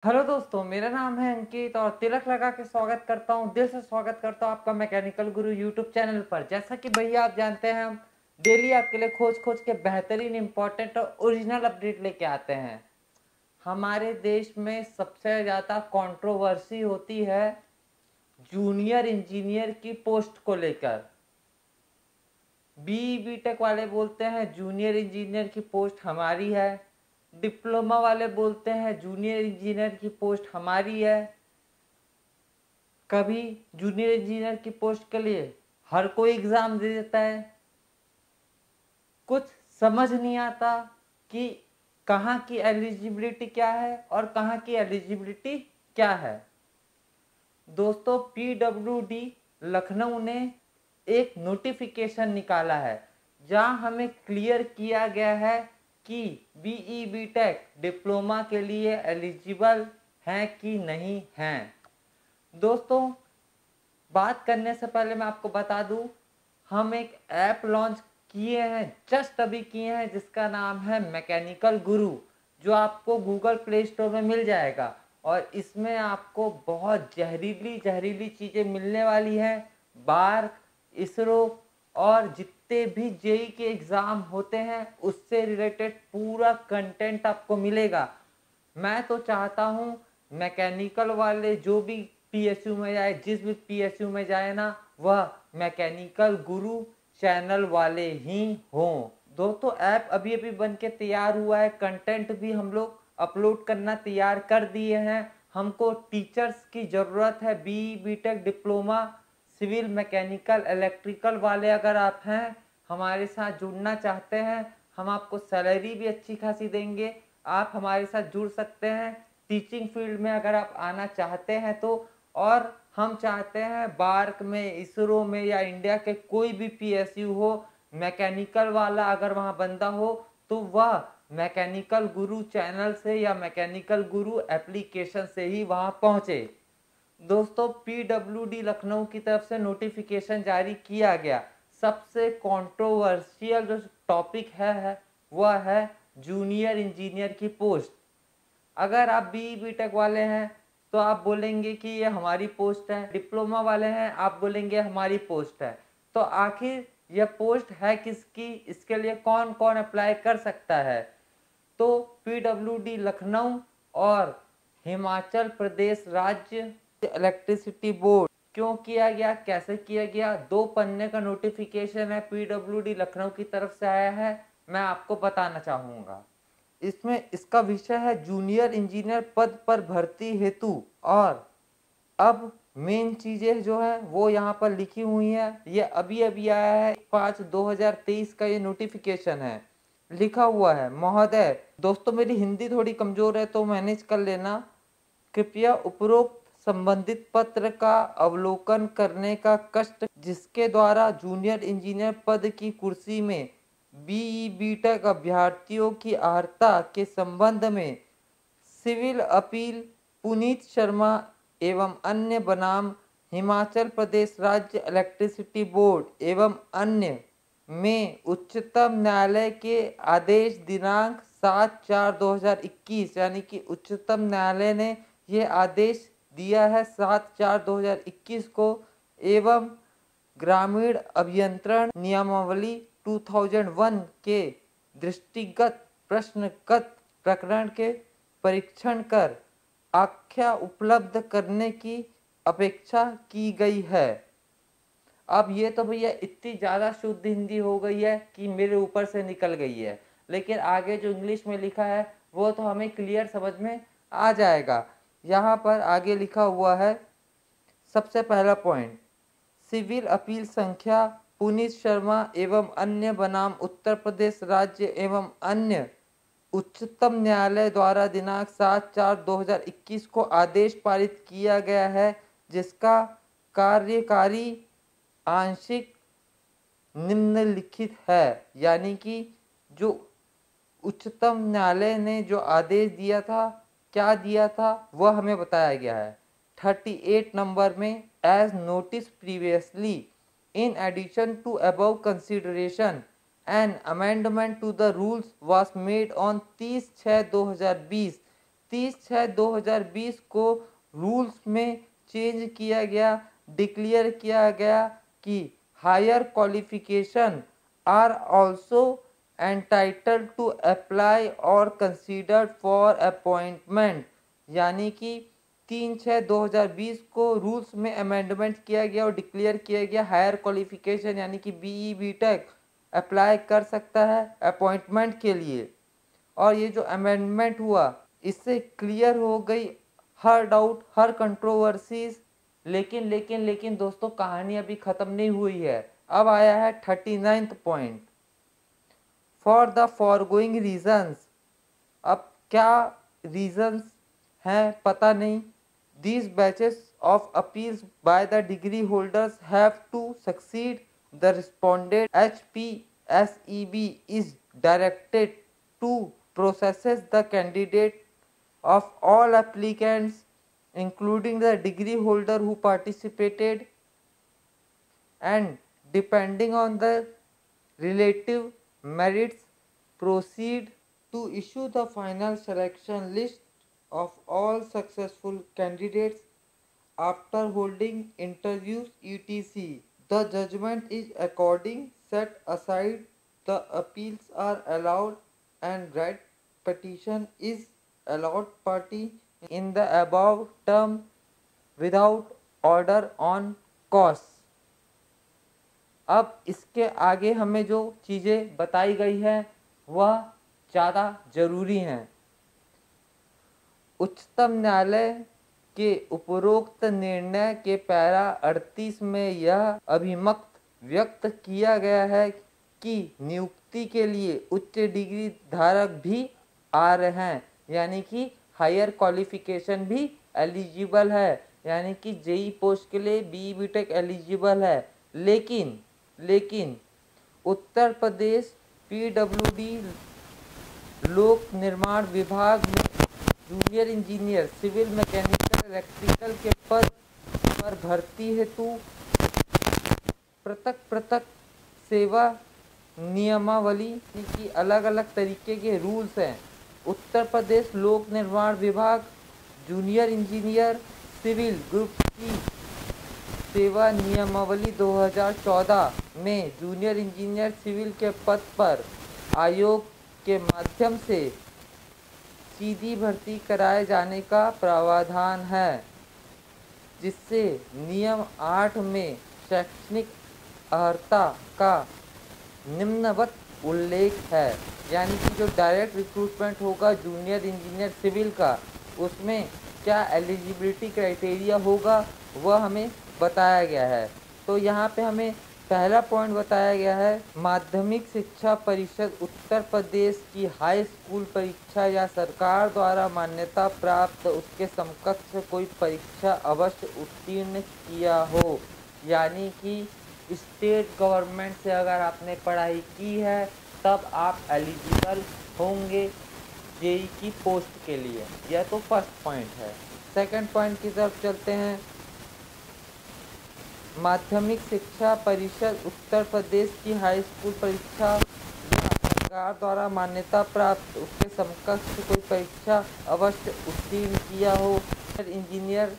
Hello दोस्तों, मेरा नाम है अंकित और तिलक लगा के स्वागत करता हूँ, दिल से स्वागत करता हूँ आपका मैकेनिकल गुरु यूट्यूब चैनल पर। जैसा कि भैया आप जानते हैं, हम डेली आपके लिए खोज खोज के बेहतरीन, इंपॉर्टेंट और ओरिजिनल अपडेट लेके आते हैं। हमारे देश में सबसे ज़्यादा कंट्रोवर्सी होती है जूनियर इंजीनियर की पोस्ट को लेकर। बीटेक वाले बोलते हैं जूनियर इंजीनियर की पोस्ट हमारी है, डिप्लोमा वाले बोलते हैं जूनियर इंजीनियर की पोस्ट हमारी है। कभी जूनियर इंजीनियर की पोस्ट के लिए हर कोई एग्जाम दे देता है। कुछ समझ नहीं आता कि कहाँ की एलिजिबिलिटी क्या है और कहाँ की एलिजिबिलिटी क्या है। दोस्तों, पीडब्ल्यूडी लखनऊ ने एक नोटिफिकेशन निकाला है जहां हमें क्लियर किया गया है कि बीई बीटेक डिप्लोमा के लिए एलिजिबल हैं कि नहीं हैं। दोस्तों, बात करने से पहले मैं आपको बता दूं, हम एक ऐप लॉन्च किए हैं, जस्ट अभी किए हैं, जिसका नाम है मैकेनिकल गुरु, जो आपको गूगल प्ले स्टोर में मिल जाएगा। और इसमें आपको बहुत जहरीली जहरीली चीज़ें मिलने वाली हैं। बार्क, इसरो और जितने भी जेई के एग्ज़ाम होते हैं उससे रिलेटेड पूरा कंटेंट आपको मिलेगा। मैं तो चाहता हूँ मैकेनिकल वाले जो भी पीएसयू में जाए, जिस भी पीएसयू में जाए ना, वह मैकेनिकल गुरु चैनल वाले ही हों। दोस्तों, ऐप अभी अभी बन के तैयार हुआ है, कंटेंट भी हम लोग अपलोड करना तैयार कर दिए हैं। हमको टीचर्स की ज़रूरत है, BTech diploma, civil, mechanical, electrical वाले अगर आप हैं, हमारे साथ जुड़ना चाहते हैं, हम आपको सैलरी भी अच्छी खासी देंगे, आप हमारे साथ जुड़ सकते हैं। टीचिंग फील्ड में अगर आप आना चाहते हैं तो, और हम चाहते हैं बार्क में, इसरो में या इंडिया के कोई भी पीएसयू हो, मैकेनिकल वाला अगर वहाँ बंदा हो तो वह मैकेनिकल गुरु चैनल से या मैकेनिकल गुरु एप्लीकेशन से ही वहाँ पहुँचे। दोस्तों, पीडब्ल्यूडी लखनऊ की तरफ से नोटिफिकेशन जारी किया गया। सबसे कंट्रोवर्शियल जो टॉपिक है वह है जूनियर इंजीनियर की पोस्ट। अगर आप बीटेक वाले हैं तो आप बोलेंगे कि ये हमारी पोस्ट है, डिप्लोमा वाले हैं आप बोलेंगे हमारी पोस्ट है। तो आखिर यह पोस्ट है किसकी, इसके लिए कौन कौन अप्लाई कर सकता है? तो पीडब्ल्यूडी लखनऊ और हिमाचल प्रदेश राज्य इलेक्ट्रिसिटी बोर्ड। क्यों किया गया, कैसे किया गया? 2 पन्ने का नोटिफिकेशन है, पीडब्ल्यूडी लखनऊ की तरफ से आया है, मैं आपको बताना चाहूँगा। इसमें इसका विषय है जूनियर इंजीनियर पद पर भर्ती हेतु। और अब मेन चीज़ें जो है वो यहाँ पर लिखी हुई हैं। ये अभी अभी आया है, 5/2023 का ये नोटिफिकेशन है। लिखा हुआ है, महोदय, दोस्तों मेरी हिंदी थोड़ी कमज़ोर है तो मैनेज कर लेना। कृपया उपरोक्त संबंधित पत्र का अवलोकन करने का कष्ट, जिसके द्वारा जूनियर इंजीनियर पद की कुर्सी में बीटेक अभ्यर्थियों की अर्हता के संबंध में सिविल अपील पुनीत शर्मा एवं अन्य बनाम हिमाचल प्रदेश राज्य इलेक्ट्रिसिटी बोर्ड एवं अन्य में उच्चतम न्यायालय के आदेश दिनांक 7/4/2021, यानी कि उच्चतम न्यायालय ने ये आदेश दिया है 7/4/2021 को, एवं ग्रामीण अभियंत्रण नियमावली 2001 के दृष्टिगत प्रश्नगत प्रकरण के परीक्षण कर आख्या उपलब्ध करने की अपेक्षा की गई है। अब ये तो भैया इतनी ज़्यादा शुद्ध हिंदी हो गई है कि मेरे ऊपर से निकल गई है, लेकिन आगे जो इंग्लिश में लिखा है वो तो हमें क्लियर समझ में आ जाएगा। यहाँ पर आगे लिखा हुआ है, सबसे पहला पॉइंट, सिविल अपील संख्या पुनीत शर्मा एवं अन्य बनाम उत्तर प्रदेश राज्य एवं अन्य उच्चतम न्यायालय द्वारा दिनांक 7/4/2021 को आदेश पारित किया गया है, जिसका कार्यकारी आंशिक निम्नलिखित है। यानी कि जो उच्चतम न्यायालय ने जो आदेश दिया था, क्या दिया था, वह हमें बताया गया है 38 नंबर में। As notice previously, in addition to above consideration, an amendment to the rules was made on 30/6/2020 30/6/2020 को रूल्स में चेंज किया गया, डिक्लेयर किया गया कि higher qualification are also entitled to apply और कंसीडर्ड फॉर अपॉइंटमेंट। यानी कि 3/6/2020 को रूल्स में अमेंडमेंट किया गया और डिक्लेयर किया गया हायर क्वालिफिकेशन यानी कि बीई बीटेक अप्लाई कर सकता है अपॉइंटमेंट के लिए। और ये जो अमेंडमेंट हुआ इससे क्लियर हो गई हर डाउट, हर कंट्रोवर्सीज। लेकिन दोस्तों कहानी अभी खत्म नहीं हुई है। अब आया है 39th point, for the forgoing reasons. अब क्या रीजंस हैं पता नहीं। These batches of appeals by the degree holders have to succeed. The respondent HPSEB is directed to process the candidate of all applicants, including the degree holder who participated, and depending on the relative merits, proceed to issue the final selection list of all successful candidates after holding interviews etc. The judgment is according set aside, the appeals are allowed, and right petition is allowed party in the above term without order on cause। अब इसके आगे हमें जो चीज़ें बताई गई है वह ज़्यादा जरूरी हैं। उच्चतम न्यायालय के उपरोक्त निर्णय के पैरा 38 में यह अभिमत व्यक्त किया गया है कि नियुक्ति के लिए उच्च डिग्री धारक भी अर्ह हैं, यानी कि हायर क्वालिफिकेशन भी एलिजिबल है, यानी कि जेई पोस्ट के लिए बीई बीटेक एलिजिबल है। लेकिन उत्तर प्रदेश पीडब्ल्यूडी लोक निर्माण विभाग में junior engineer civil mechanical electrical के पद पर भर्ती हेतु पृथक सेवा नियमावली की अलग अलग तरीके के रूल्स हैं। उत्तर प्रदेश लोक निर्माण विभाग जूनियर इंजीनियर सिविल ग्रुप की सेवा नियमावली 2014 में जूनियर इंजीनियर सिविल के पद पर आयोग के माध्यम से सीधी भर्ती कराए जाने का प्रावधान है, जिससे नियम 8 में शैक्षणिक अर्हता का निम्नवत उल्लेख है। यानी कि जो डायरेक्ट रिक्रूटमेंट होगा जूनियर इंजीनियर सिविल का, उसमें क्या एलिजिबिलिटी क्राइटेरिया होगा वह हमें बताया गया है। तो यहाँ पे हमें पहला पॉइंट बताया गया है, माध्यमिक शिक्षा परिषद उत्तर प्रदेश की हाई स्कूल परीक्षा या सरकार द्वारा मान्यता प्राप्त उसके समकक्ष कोई परीक्षा अवश्य उत्तीर्ण किया हो। यानी कि स्टेट गवर्नमेंट से अगर आपने पढ़ाई की है तब आप एलिजिबल होंगे जेई की पोस्ट के लिए। यह तो फर्स्ट पॉइंट है। सेकंड पॉइंट की तरफ चलते हैं। माध्यमिक शिक्षा परिषद उत्तर प्रदेश की हाई स्कूल परीक्षा सरकार द्वारा मान्यता प्राप्त उसके समकक्ष कोई परीक्षा अवश्य उत्तीर्ण किया हो। इंजीनियर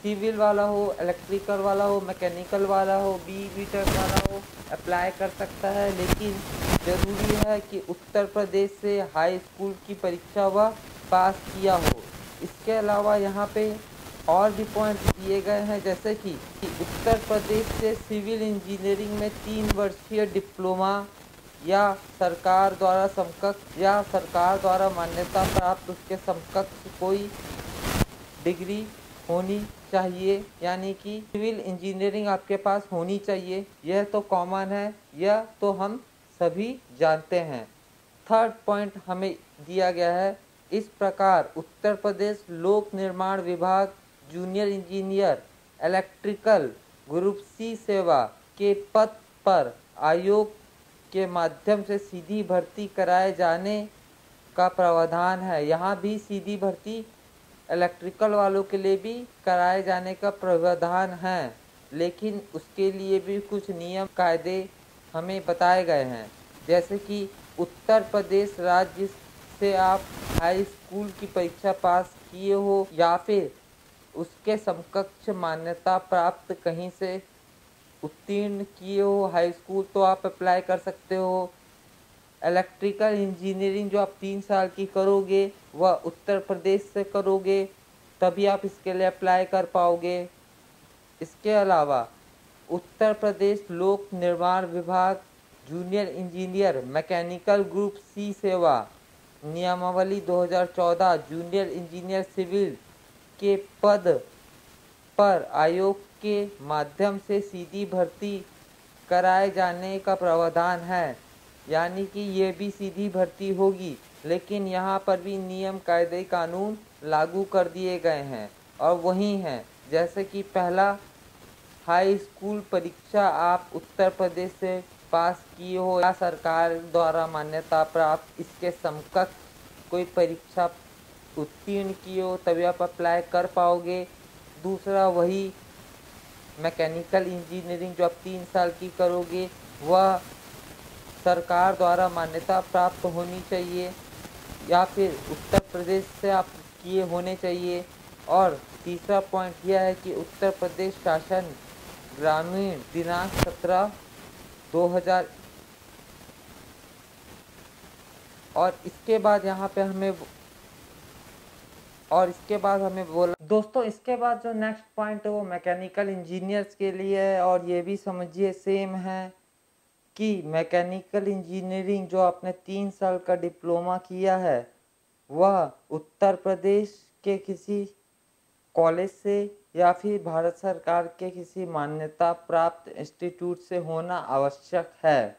सिविल वाला हो, इलेक्ट्रिकल वाला हो, मैकेनिकल वाला हो, बीई बीटेक वाला हो, अप्लाई कर सकता है। लेकिन ज़रूरी है कि उत्तर प्रदेश से हाई स्कूल की परीक्षा वह पास किया हो। इसके अलावा यहाँ पे और भी पॉइंट दिए गए हैं, जैसे कि उत्तर प्रदेश से सिविल इंजीनियरिंग में 3 वर्षीय डिप्लोमा या सरकार द्वारा समकक्ष या सरकार द्वारा मान्यता प्राप्त उसके समकक्ष कोई डिग्री होनी चाहिए। यानी कि सिविल इंजीनियरिंग आपके पास होनी चाहिए। यह तो कॉमन है, यह तो हम सभी जानते हैं। थर्ड पॉइंट हमें दिया गया है, इस प्रकार उत्तर प्रदेश लोक निर्माण विभाग junior engineer electrical group C सेवा के पद पर आयोग के माध्यम से सीधी भर्ती कराए जाने का प्रावधान है। यहाँ भी सीधी भर्ती इलेक्ट्रिकल वालों के लिए भी कराए जाने का प्रावधान है, लेकिन उसके लिए भी कुछ नियम कायदे हमें बताए गए हैं। जैसे कि उत्तर प्रदेश राज्य से आप हाई स्कूल की परीक्षा पास किए हो या फिर उसके समकक्ष मान्यता प्राप्त कहीं से उत्तीर्ण किए हो हाई स्कूल, तो आप अप्लाई कर सकते हो। इलेक्ट्रिकल इंजीनियरिंग जो आप 3 साल की करोगे वह उत्तर प्रदेश से करोगे, तभी आप इसके लिए अप्लाई कर पाओगे। इसके अलावा उत्तर प्रदेश लोक निर्माण विभाग junior engineer mechanical group C सेवा नियमावली 2014 जूनियर इंजीनियर सिविल के पद पर आयोग के माध्यम से सीधी भर्ती कराए जाने का प्रावधान है, यानी कि ये भी सीधी भर्ती होगी। लेकिन यहाँ पर भी नियम कायदे कानून लागू कर दिए गए हैं और वही हैं, जैसे कि पहला, हाई स्कूल परीक्षा आप उत्तर प्रदेश से पास किए हो या सरकार द्वारा मान्यता प्राप्त इसके समकक्ष कोई परीक्षा उत्तीर्ण किए हो, तभी आप अप्लाई कर पाओगे। दूसरा, वही मैकेनिकल इंजीनियरिंग जो आप 3 साल की करोगे वह सरकार द्वारा मान्यता प्राप्त होनी चाहिए या फिर उत्तर प्रदेश से आप किए होने चाहिए। और तीसरा पॉइंट यह है कि उत्तर प्रदेश शासन ग्रामीण दिनांक 17/2000। और इसके बाद यहाँ पे हमें बोला दोस्तों, इसके बाद जो नेक्स्ट पॉइंट है वो मैकेनिकल इंजीनियर्स के लिए है। और ये भी समझिए सेम है कि मैकेनिकल इंजीनियरिंग जो आपने 3 साल का डिप्लोमा किया है वह उत्तर प्रदेश के किसी कॉलेज से या फिर भारत सरकार के किसी मान्यता प्राप्त इंस्टीट्यूट से होना आवश्यक है।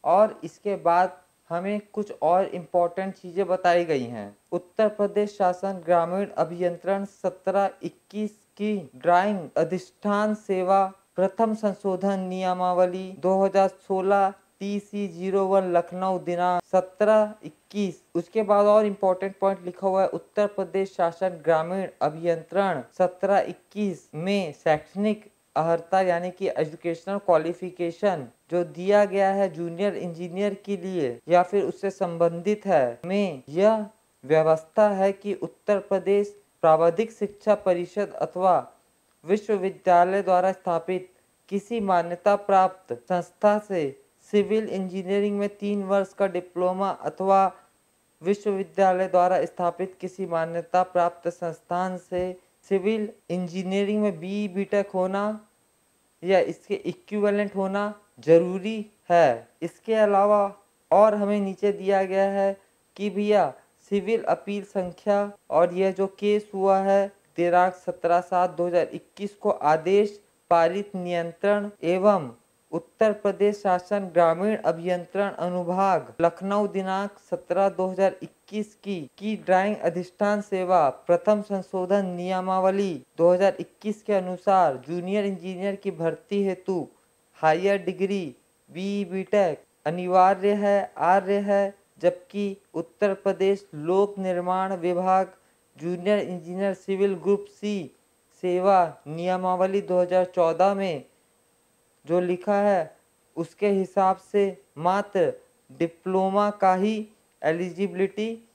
और इसके बाद हमें कुछ और इम्पोर्टेंट चीज़ें बताई गई हैं। उत्तर प्रदेश शासन ग्रामीण अभियंत्रण 17-21 की ड्राइंग अधिष्ठान सेवा प्रथम संशोधन नियमावली 2016 TC01 लखनऊ दिनांक 17-21। उसके बाद और इम्पोर्टेंट पॉइंट लिखा हुआ है, उत्तर प्रदेश शासन ग्रामीण अभियंत्रण 17-21 में शैक्षणिक अर्हता यानी कि एजुकेशनल क्वालिफिकेशन जो दिया गया है जूनियर इंजीनियर के लिए या फिर उससे संबंधित है में यह व्यवस्था है कि उत्तर प्रदेश प्राविधिक शिक्षा परिषद अथवा विश्वविद्यालय द्वारा स्थापित किसी मान्यता प्राप्त संस्था से सिविल इंजीनियरिंग में 3 वर्ष का डिप्लोमा अथवा विश्वविद्यालय द्वारा स्थापित किसी मान्यता प्राप्त संस्थान से सिविल इंजीनियरिंग में BE BTech होना या इसके इक्विवेलेंट होना जरूरी है। इसके अलावा और हमें नीचे दिया गया है कि भैया सिविल अपील संख्या और यह जो केस हुआ है दिनांक 17/7/2021 को आदेश पारित नियंत्रण एवं उत्तर प्रदेश शासन ग्रामीण अभियंत्रण अनुभाग लखनऊ दिनांक 17/2021 की ड्राइंग अधिष्ठान सेवा प्रथम संशोधन नियमावली 2021 के अनुसार जूनियर इंजीनियर की भर्ती हेतु हायर डिग्री BE BTech अनिवार्य है, आर्य है। जबकि उत्तर प्रदेश लोक निर्माण विभाग junior engineer civil group C सेवा नियमावली 2014 में जो लिखा है उसके हिसाब से मात्र डिप्लोमा का ही एलिजिबिलिटी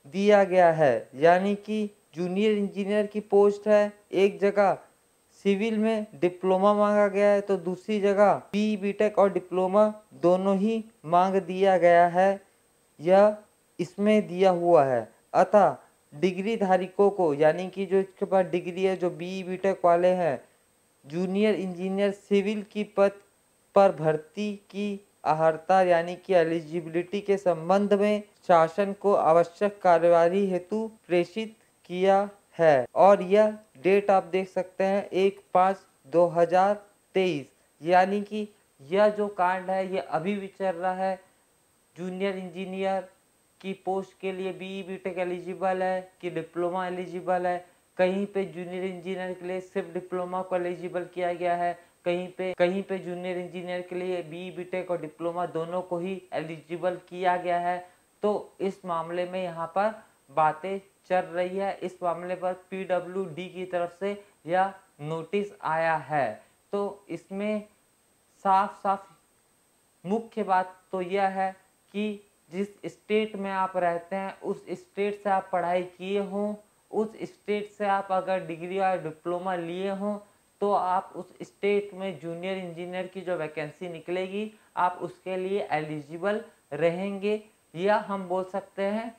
दिया गया है, यानी कि जूनियर इंजीनियर की पोस्ट है, एक जगह सिविल में डिप्लोमा मांगा गया है तो दूसरी जगह BE BTech और डिप्लोमा दोनों ही मांग दिया गया है, यह इसमें दिया हुआ है। अतः डिग्री धारकों को यानी कि जो इसके पास डिग्री है जो BE BTech वाले हैं जूनियर इंजीनियर सिविल की पद पर भर्ती की अर्हता यानी कि एलिजिबिलिटी के संबंध में शासन को आवश्यक कार्यवाही हेतु प्रेषित किया है। और यह डेट आप देख सकते हैं 1/5/2023, यानी कि यह जो कांड है ये अभी भी चल रहा है। जूनियर इंजीनियर की पोस्ट के लिए BE BTech एलिजिबल है कि डिप्लोमा एलिजिबल है। कहीं पे जूनियर इंजीनियर के लिए सिर्फ डिप्लोमा को एलिजिबल किया गया है, कहीं पे जूनियर इंजीनियर के लिए BE BTech और डिप्लोमा दोनों को ही एलिजिबल किया गया है। तो इस मामले में यहाँ पर बातें चल रही है, इस मामले पर PWD की तरफ से यह नोटिस आया है। तो इसमें साफ साफ मुख्य बात तो यह है कि जिस स्टेट में आप रहते हैं उस स्टेट से आप पढ़ाई किए हों, उस स्टेट से आप अगर डिग्री और डिप्लोमा लिए हों तो आप उस स्टेट में जूनियर इंजीनियर की जो वैकेंसी निकलेगी आप उसके लिए एलिजिबल रहेंगे। या हम बोल सकते हैं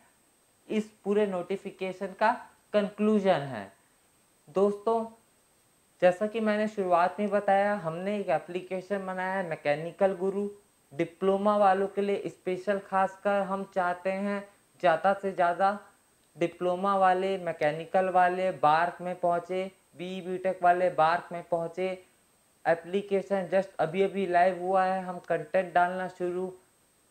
इस पूरे नोटिफिकेशन का कंक्लूजन है। दोस्तों, जैसा कि मैंने शुरुआत में बताया, हमने एक एप्लीकेशन बनाया है मैकेनिकल गुरु। डिप्लोमा वालों के लिए स्पेशल खासकर हम चाहते हैं ज़्यादा से ज़्यादा डिप्लोमा वाले, मैकेनिकल वाले बार्क में पहुँचे, बीटेक वाले बार्क में पहुँचे। एप्लीकेशन जस्ट अभी अभी लाइव हुआ है, हम कंटेंट डालना शुरू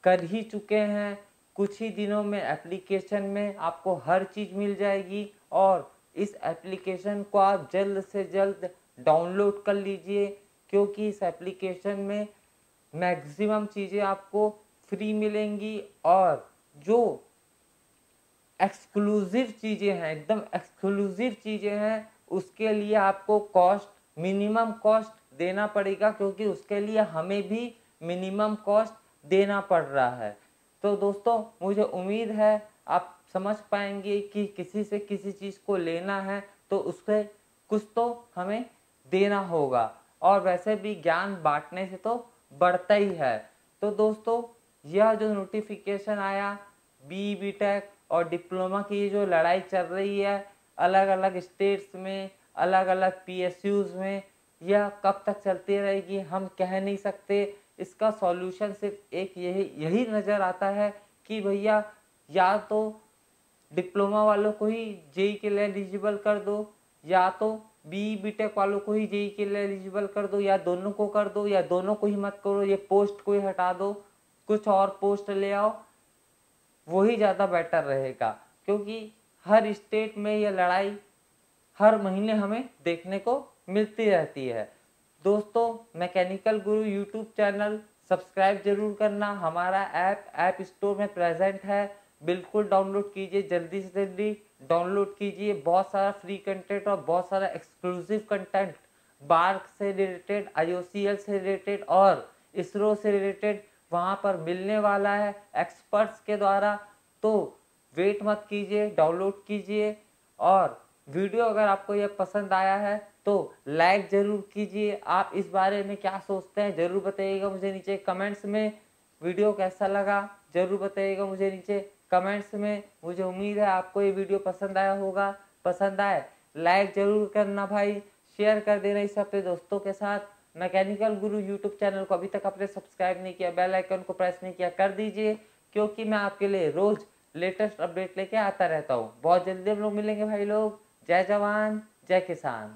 कर ही चुके हैं। कुछ ही दिनों में एप्लीकेशन में आपको हर चीज़ मिल जाएगी और इस एप्लीकेशन को आप जल्द से जल्द डाउनलोड कर लीजिए, क्योंकि इस एप्लीकेशन में मैक्सिमम चीज़ें आपको फ्री मिलेंगी और जो एक्सक्लूसिव चीज़ें हैं, एकदम एक्सक्लूसिव चीज़ें हैं, उसके लिए आपको कॉस्ट मिनिमम कॉस्ट देना पड़ेगा, क्योंकि उसके लिए हमें भी मिनिमम कॉस्ट देना पड़ रहा है। तो दोस्तों, मुझे उम्मीद है आप समझ पाएंगे कि किसी से किसी चीज़ को लेना है तो उससे कुछ तो हमें देना होगा, और वैसे भी ज्ञान बांटने से तो बढ़ता ही है। तो दोस्तों, यह जो नोटिफिकेशन आया बीटेक और डिप्लोमा की जो लड़ाई चल रही है अलग अलग स्टेट्स में, अलग अलग पीएसयूज में, यह कब तक चलती रहेगी हम कह नहीं सकते। इसका सॉल्यूशन सिर्फ एक यही नज़र आता है कि भैया या तो डिप्लोमा वालों को ही जेई के लिए एलिजिबल कर दो, या तो बीटेक वालों को ही जेई के लिए एलिजिबल कर दो, या दोनों को कर दो, या दोनों को ही मत करो, ये पोस्ट को ही हटा दो, कुछ और पोस्ट ले आओ, वही ज़्यादा बेटर रहेगा। क्योंकि हर स्टेट में ये लड़ाई हर महीने हमें देखने को मिलती रहती है। दोस्तों, मैकेनिकल गुरु यूट्यूब चैनल सब्सक्राइब जरूर करना। हमारा ऐप स्टोर में प्रेजेंट है, बिल्कुल डाउनलोड कीजिए, जल्दी से जल्दी डाउनलोड कीजिए। बहुत सारा फ्री कंटेंट और बहुत सारा एक्सक्लूसिव कंटेंट बार्क से रिलेटेड, IOCL से रिलेटेड और इसरो से रिलेटेड वहाँ पर मिलने वाला है एक्सपर्ट्स के द्वारा। तो वेट मत कीजिए, डाउनलोड कीजिए। और वीडियो अगर आपको यह पसंद आया है तो लाइक जरूर कीजिए। आप इस बारे में क्या सोचते हैं जरूर बताइएगा मुझे नीचे कमेंट्स में। वीडियो कैसा लगा जरूर बताइएगा मुझे नीचे कमेंट्स में। मुझे उम्मीद है आपको ये वीडियो पसंद आया होगा। पसंद आए लाइक जरूर करना भाई, शेयर कर देना इसे अपने दोस्तों के साथ। मैकेनिकल गुरु यूट्यूब चैनल को अभी तक आपने सब्सक्राइब नहीं किया, बेल आइकन को प्रेस नहीं किया, कर दीजिए, क्योंकि मैं आपके लिए रोज लेटेस्ट अपडेट लेके आता रहता हूँ। बहुत जल्दी हम लोग मिलेंगे भाई लोग। जय जवान जय किसान।